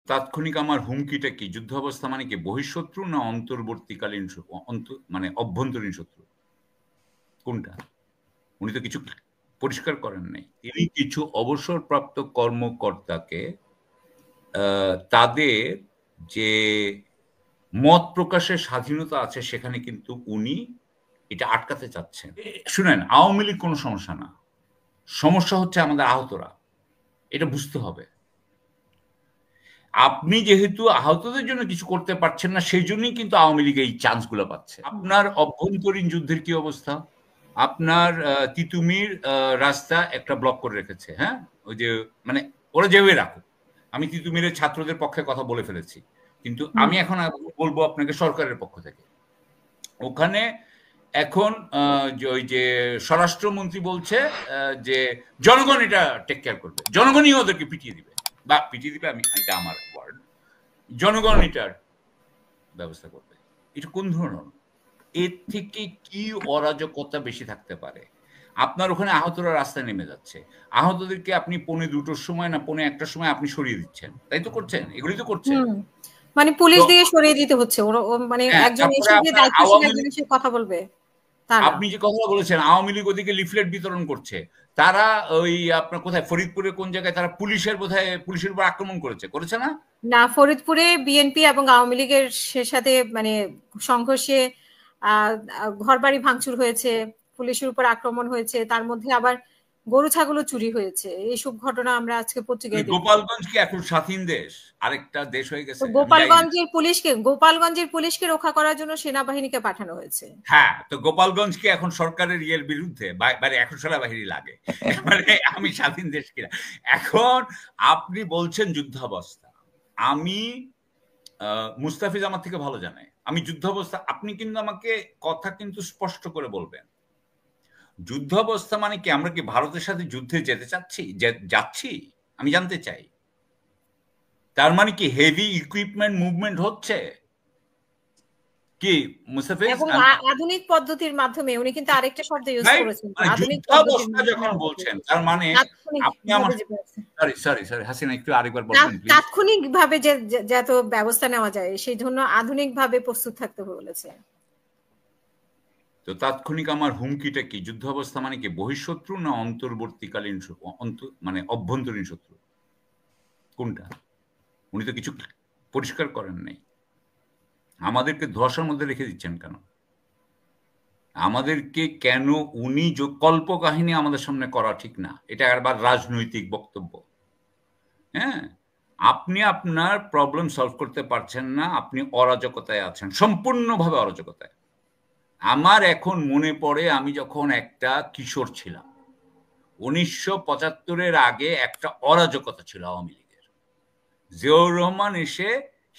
তাৎক্ষণিক আমার হুমকিটা কি? যুদ্ধাবস্থা মানে কি বহিঃশত্রু না অন্তর্বর্তীকালীন মানে অভ্যন্তরীণ শত্রু? কোনটা? উনি তো কিছু পরিষ্কার করেন নাই। তিনি কিছু অবসরপ্রাপ্ত কর্মকর্তাকে তাদের যে মত প্রকাশের স্বাধীনতা আছে সেখানে কিন্তু উনি এটা আটকাতে চাচ্ছেন। শুনেন, আওয়ামী লীগ কোনো সমস্যা না। সমস্যা হচ্ছে আমাদের আহতরা। এটা বুঝতে হবে। আপনি যেহেতু আহতদের জন্য কিছু করতে পারছেন না, সেই জন্যই কিন্তু আওয়ামী লীগ এই চান্সগুলো পাচ্ছে। আপনার অভ্যন্তরীণ যুদ্ধের কি অবস্থা? আপনার তিতুমির রাস্তা একটা ব্লক করে রেখেছে, হ্যাঁ? ওই যে মানে ওরা যেভাবে রাখুক। আমি তিতুমিরের ছাত্রদের পক্ষে কথা বলে ফেলেছি। কিন্তু আমি এখন বলবো আপনাকে সরকারের পক্ষ থেকে। ওখানে এখন ওই যে স্বরাষ্ট্রমন্ত্রী বলছে যে জনগণ এটা টেক কেয়ার করবে, জনগণই ওদেরকে পিটিয়ে দিবে বা পিটিয়ে দিবে, আমি এটা আমার ওয়ার্ড, জনগণ এটার ব্যবস্থা করবে। এটা কোন ধরনের? এর থেকে কি অরাজকতা বেশি থাকতে পারে? আপনার ওখানে আহতরা রাস্তায় নেমে যাচ্ছে, আহতদেরকে আপনি 2:45 সময় না 1:45 সময় আপনি সরিয়ে দিচ্ছেন, তাই তো করছেন, এগুলি তো করছেন। মানে পুলিশ দিয়ে সরিয়ে দিতে হচ্ছে, মানে একজন এসে যে দায়িত্বশীল একজন এসে কথা বলবে। আপনি যে কথা বলেছেন আওয়ামী লীগ ওদিকে লিফলেট বিতরণ করছে, তারা ওই আপনার কোথায় ফরিদপুরে কোন জায়গায় তারা পুলিশের বোধহয় পুলিশের উপর আক্রমণ করেছে না? না, ফরিদপুরে বিএনপি এবং আওয়ামী লীগের সাথে মানে সংঘর্ষে ঘরবাড়ি ভাঙচুর হয়েছে, পুলিশের উপর আক্রমণ হয়েছে, তার মধ্যে আবার গরু ছাগলও চুরি হয়েছে। এইসব ঘটনা আমরা আজকে পত্রিকায় দেখি। গোপালগঞ্জ কি এখন স্বাধীন দেশ, আরেকটা দেশ হয়ে গেছে? গোপালগঞ্জের পুলিশকে রক্ষা করার জন্য সেনাবাহিনীকে পাঠানো হয়েছে। হ্যাঁ, তো গোপালগঞ্জ কি এখন সরকারের ইয়ের বিরুদ্ধে? মানে এখন সেনাবাহিনী লাগে, মানে আমি স্বাধীন দেশ কিনা? এখন আপনি বলছেন যুদ্ধাবস্থা, আমি মুস্তাফিজ আমার থেকে ভালো জানে আমি যুদ্ধাবস্থা, আপনি কিন্তু আমাকে কথা কিন্তু স্পষ্ট করে বলবেন। যুদ্ধাবস্থা মানে কি আমরা কি ভারতের সাথে যুদ্ধে যেতে যাচ্ছি? আমি জানতে চাই। তার মানে কি হেভি ইকুইপমেন্ট মুভমেন্ট হচ্ছে কি মুস্তাফিজ? এবং আধুনিক পদ্ধতির মাধ্যমে, উনি কিন্তু আরেকটা শব্দ ইউজ করেছেন, আধুনিক যুদ্ধাবস্থা যখন বলছেন তার মানে আপনি আমার সরি হাসিনা একটু আরেকবার বলবেন প্লিজ। তাৎক্ষণিকভাবে যে যত ব্যবস্থা নেওয়া যায় সেই জন্য আধুনিকভাবে প্রস্তুত থাকতে বলেছে। তো তাৎক্ষণিক আমার হুমকিটা কি? যুদ্ধাবস্থা মানে কি বহিঃশত্রু না অন্তর্বর্তীকালীন মানে অভ্যন্তরীণ শত্রু? কোনটা? উনি তো কিছু পরিষ্কার করেন নাই। আমাদেরকে ধোঁয়াশার মধ্যে রেখে দিচ্ছেন কেন? আমাদেরকে কেন উনি কল্পকাহিনী আমাদের সামনে করা ঠিক না। এটা একবার রাজনৈতিক বক্তব্য। হ্যাঁ, আপনি আপনার প্রবলেম সলভ করতে পারছেন না, আপনি অরাজকতায় আছেন, সম্পূর্ণভাবে অরাজকতায়। আমার এখন মনে পড়ে আমি যখন একটা কিশোর ছিলাম, 1975-এর আগে একটা অরাজকতা ছিল আওয়ামী লীগের। জিয়াউর রহমান এসে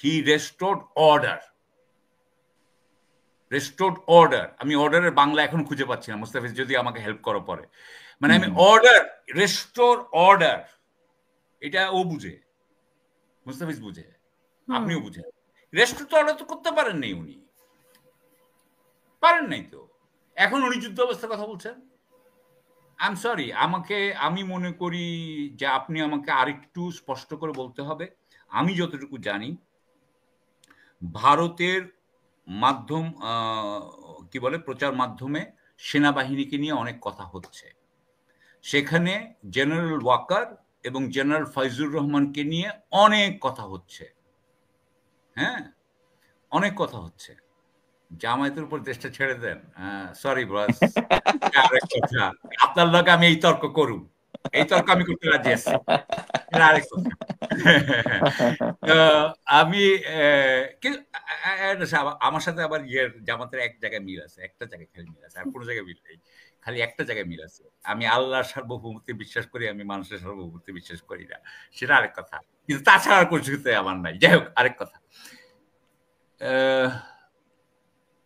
হি রেস্টোরড অর্ডার। আমি অর্ডারের বাংলা এখন খুঁজে পাচ্ছি না, মুস্তাফিজ যদি আমাকে হেল্প করো পরে। মানে আমি অর্ডার, রেস্টোর অর্ডার, এটা ও বুঝে, মুস্তাফিজ বুঝে, আপনিও বুঝেন। রেস্টোর তো অর্ডার তো করতে পারেন নাই, উনি পারেন নাই তো। এখন উনি যুদ্ধ অবস্থার কথা বলছেন। আই এম সরি, আমি মনে করি যে আপনি আমাকে আরেকটু স্পষ্ট করে বলতে হবে। আমি যতটুকু জানি ভারতের মাধ্যম কি বলে প্রচার মাধ্যমে সেনাবাহিনীকে নিয়ে অনেক কথা হচ্ছে। সেখানে জেনারেল ওয়াকার এবং জেনারেল ফয়জুর রহমানকে নিয়ে অনেক কথা হচ্ছে। হ্যাঁ, অনেক কথা হচ্ছে। জামায়াতের উপর দেশটা ছেড়ে দেন। সরি বস, আরেক কথা। আপনার লগে আমি এই তর্ক করুম, এই তর্ক আমি করতে রাজি আছি। আরেক কথা। আমি আমার সাথে আবার জামাতের এক জায়গায় মিল আছে, একটা জায়গায় খালি মিল আছে, আর কোনো জায়গায় মিল নেই, খালি একটা জায়গায় মিল আছে। আমি আল্লাহর সার্বভৌমত্বে বিশ্বাস করি, আমি মানুষের সার্বভৌমত্বে বিশ্বাস করি না, সেটা আরেক কথা। কিন্তু তাছাড়া আর কোনো কিছুতে আমার নাই। যাই হোক, আরেক কথা।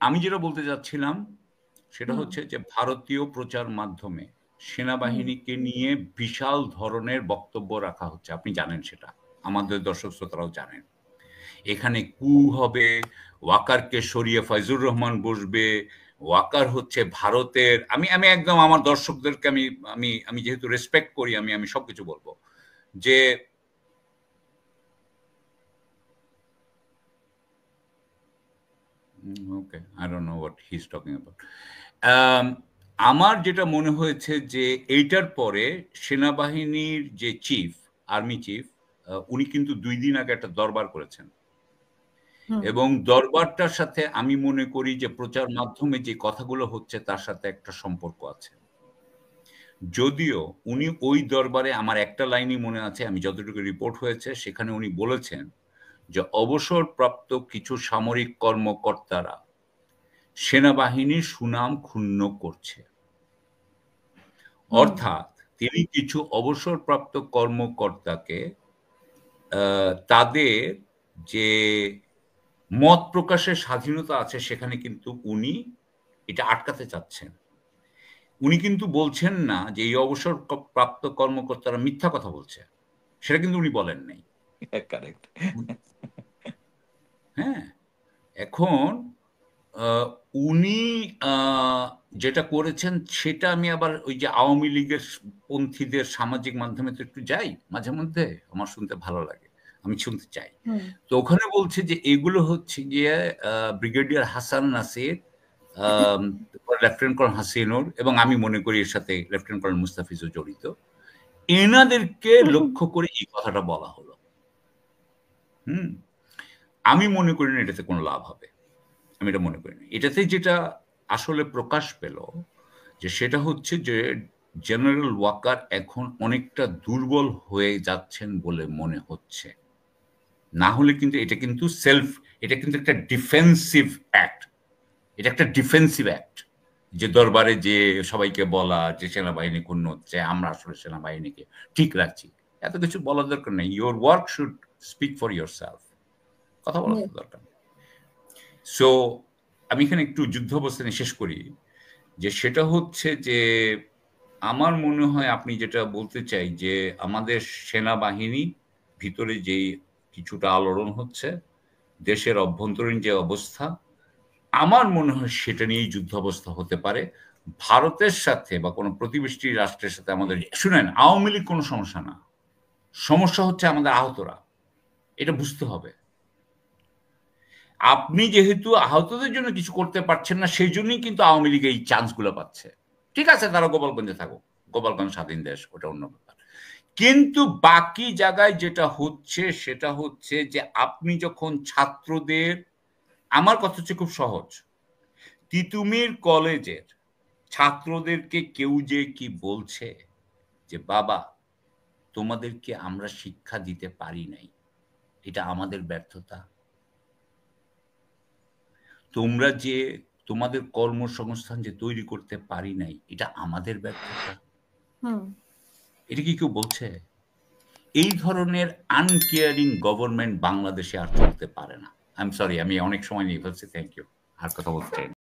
আমি যেটা বলতে যাচ্ছিলাম সেটা হচ্ছে যে ভারতীয় প্রচার মাধ্যমে সেনাবাহিনীকে নিয়ে বিশাল ধরনের বক্তব্য রাখা হচ্ছে, আপনি জানেন সেটা, আমাদের দর্শক শ্রোতারাও জানেন। এখানে কু হবে, ওয়াকারকে সরিয়ে ফয়জুর রহমান বসবে, ওয়াকার হচ্ছে ভারতের। আমি একদম আমার দর্শকদেরকে আমি যেহেতু রেসপেক্ট করি, আমি সবকিছু বলবো যে okay, I don't know what he is talking about. আমার যেটা মনে হয়েছে যে এইটার পরে সেনাবাহিনীর যে চিফ, আর্মি চিফ, উনি কিন্তু 2 দিন আগে একটা দরবার করেছেন। এবং দরবারটার সাথে আমি মনে করি যে প্রচার মাধ্যমে যে কথাগুলো হচ্ছে তার সাথে একটা সম্পর্ক আছে। যদিও উনি ওই দরবারে আমার একটা লাইনই মনে আছে, আমি যতটুকু রিপোর্ট হয়েছে সেখানে উনি বলেছেন যে অবসরপ্রাপ্ত কিছু সামরিক কর্মকর্তারা সেনাবাহিনীর সুনাম ক্ষুণ্ণ করছে। অর্থাৎ তিনি কিছু অবসরপ্রাপ্ত কর্মকর্তাকে তাদের যে মত প্রকাশের স্বাধীনতা আছে সেখানে কিন্তু উনি এটা আটকাতে চাচ্ছেন। উনি কিন্তু বলছেন না যে এই অবসরপ্রাপ্ত কর্মকর্তারা মিথ্যা কথা বলছে, সেটা কিন্তু উনি বলেন নাই। কারেক্ট। হ্যাঁ, এখন উনি যেটা করেছেন সেটা আমি আবার ওই যে আওয়ামী লীগের পন্থীদের সামাজিক মাধ্যমে তো একটু যাই মাঝে মধ্যে, আমার শুনতে ভালো লাগে, আমি শুনতে চাই। তো ওখানে বলছে যে এগুলো হচ্ছে গিয়ে brigadier Hasan Nasir, lieutenant colonel Hasinur, এবং আমি মনে করি এর সাথে লেফটেন্যান্ট কর্নেল মুস্তাফিজও জড়িত, এনাদেরকে লক্ষ্য করে এই কথাটা বলা হলো। আমি মনে করি না এটাতে কোনো লাভ হবে, আমি এটা মনে করি না। এটাতে যেটা আসলে প্রকাশ পেল যে সেটা হচ্ছে যে জেনারেল ওয়াকার এখন অনেকটা দুর্বল হয়ে যাচ্ছেন বলে মনে হচ্ছে। না হলে কিন্তু এটা কিন্তু এটা কিন্তু একটা ডিফেন্সিভ অ্যাক্ট, এটা একটা ডিফেন্সিভ অ্যাক্ট, যে দরবারে যে সবাইকে বলা যে সেনাবাহিনী ক্ষুণ্ণ হচ্ছে, আমরা আসলে সেনাবাহিনীকে ঠিক রাখছি, এত কিছু বলার দরকার নেই। Your work should speak for your self, কথা বলার দরকার নেই। সো আমি এখানে একটু যুদ্ধ অবস্থা নিয়ে শেষ করি, যে সেটা হচ্ছে যে আমার মনে হয় আপনি যেটা বলতে চাই যে আমাদের সেনাবাহিনী ভিতরে যেই কিছুটা আলোড়ন হচ্ছে, দেশের অভ্যন্তরীণ যে অবস্থা, আমার মনে হয় সেটা নিয়েই যুদ্ধ অবস্থা হতে পারে ভারতের সাথে বা কোনো প্রতিবেশী রাষ্ট্রের সাথে আমাদের। শুনেন, আওয়ামী লীগ কোনো সমস্যা না, সমস্যা হচ্ছে আমাদের আহতরা, এটা বুঝতে হবে। আপনি যেহেতু আহতদের জন্য কিছু করতে পারছেন না, সেই জন্যই কিন্তু আওয়ামী লীগ এই চান্সগুলো পাচ্ছে। ঠিক আছে, তারা গোপালগঞ্জে থাকুক, গোপালগঞ্জ স্বাধীন দেশ, ওটা অন্য ব্যাপার। কিন্তু বাকি জায়গায় যেটা হচ্ছে সেটা হচ্ছে যে আপনি যখন ছাত্রদের, আমার কথা হচ্ছে খুব সহজ, তিতুমির কলেজের ছাত্রদেরকে কেউ যে কি বলছে যে বাবা তোমাদেরকে আমরা শিক্ষা দিতে পারি নাই, এটা আমাদের ব্যর্থতা, তোমরা যে তোমাদের কর্মসংস্থান যে তৈরি করতে পারি নাই, এটা আমাদের ব্যর্থতা, এটা কি কেউ বলছে? এই ধরনের আনকেয়ারিং গভর্নমেন্ট বাংলাদেশে আর চলতে পারে না। আই এম সরি, আমি অনেক সময় নিয়ে ফেলছি। থ্যাংক ইউ, আর কথা বলতে চাই না।